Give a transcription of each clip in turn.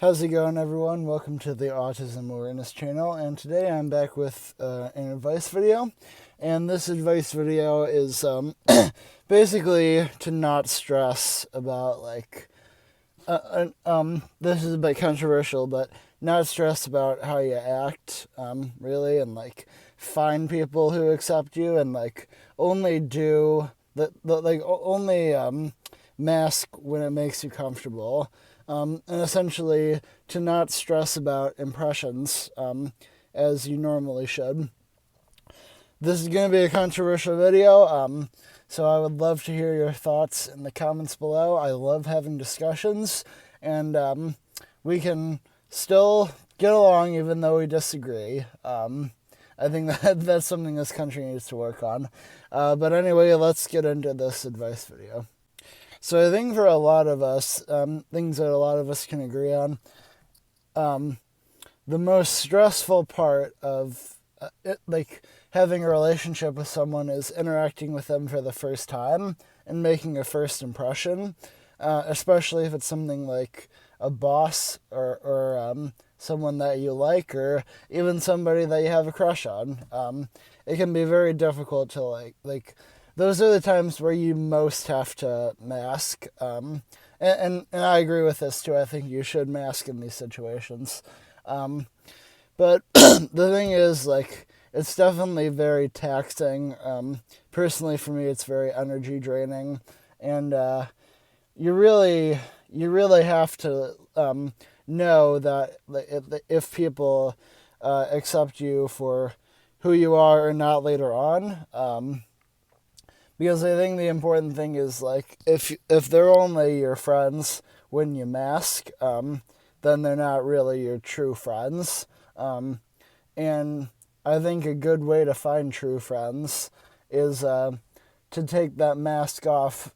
How's it going, everyone? Welcome to the Autism Awareness channel, and today I'm back with an advice video. And this advice video is basically to not stress about, this is a bit controversial, but not stress about how you act, really, and find people who accept you, and only do only mask when it makes you comfortable. And essentially to not stress about impressions as you normally should. This is going to be a controversial video, so I would love to hear your thoughts in the comments below. I love having discussions, and we can still get along even though we disagree. I think that's something this country needs to work on. But anyway, let's get into this advice video. So I think for a lot of us, things that a lot of us can agree on, the most stressful part of having a relationship with someone is interacting with them for the first time and making a first impression, especially if it's something like a boss or someone that you like, or even somebody that you have a crush on. It can be very difficult to those are the times where you most have to mask. And I agree with this too. I think you should mask in these situations. But the thing is, it's definitely very taxing. Personally, for me, it's very energy draining. And you really have to know that if people accept you for who you are or not later on. Because I think the important thing is, if they're only your friends when you mask, then they're not really your true friends. And I think a good way to find true friends is to take that mask off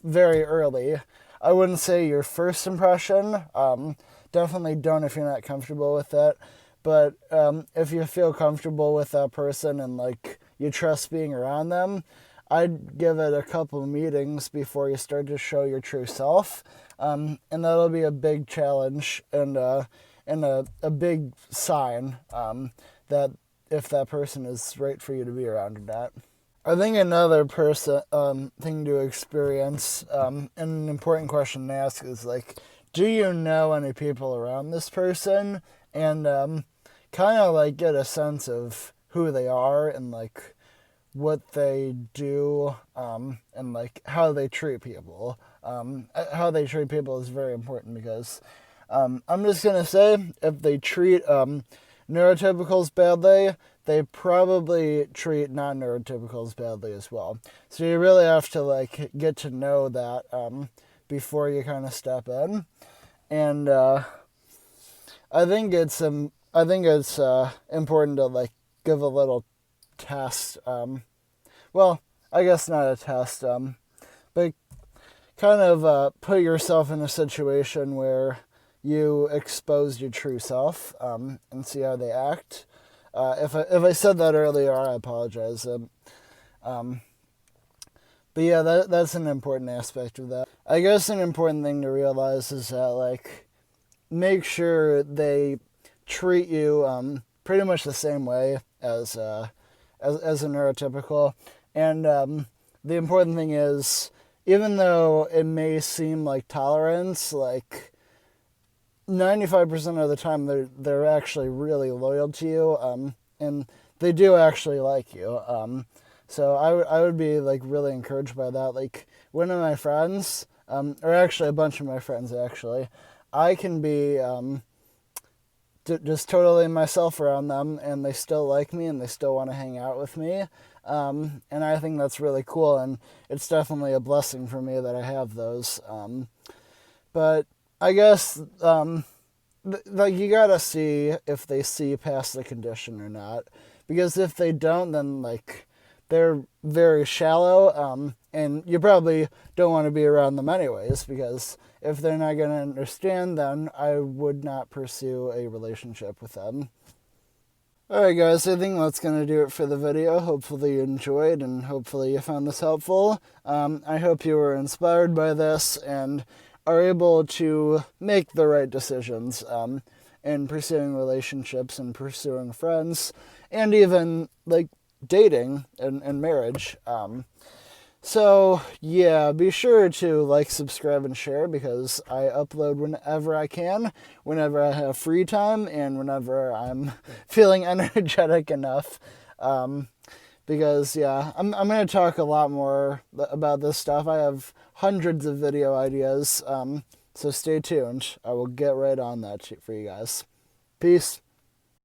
very early. I wouldn't say your first impression. Definitely don't if you're not comfortable with it. But if you feel comfortable with that person and you trust being around them, I'd give it a couple of meetings before you start to show your true self, and that'll be a big challenge and a big sign that if that person is right for you to be around or not. I think another thing to experience, and an important question to ask is do you know any people around this person, and kind of get a sense of who they are and what they do, and how they treat people. How they treat people is very important because I'm just going to say, if they treat neurotypicals badly, they probably treat non-neurotypicals badly as well. So you really have to get to know that before you kind of step in. And I think it's important to give a little test. Well, I guess not a test, but kind of put yourself in a situation where you expose your true self and see how they act. If I said that earlier, I apologize. But yeah, that's an important aspect of that. I guess an important thing to realize is that make sure they treat you pretty much the same way as a neurotypical. And the important thing is, even though it may seem like tolerance, 95% of the time they're actually really loyal to you, and they do actually like you. So I would be really encouraged by that. One of my friends, or actually a bunch of my friends actually, I can be just totally myself around them, and they still like me and they still want to hang out with me. And I think that's really cool, and it's definitely a blessing for me that I have those. But I guess you gotta see if they see past the condition or not, because if they don't, then they're very shallow, and you probably don't want to be around them anyways, because if they're not going to understand, then I would not pursue a relationship with them. Alright guys, I think that's going to do it for the video. Hopefully you enjoyed, and hopefully you found this helpful. I hope you were inspired by this, and are able to make the right decisions in pursuing relationships and pursuing friends and even like dating and marriage. So yeah, be sure to like, subscribe, and share because I upload whenever I can, whenever I have free time, and whenever I'm feeling energetic enough. Because yeah, I'm gonna talk a lot more about this stuff. I have hundreds of video ideas. So stay tuned. I will get right on that for you guys. Peace.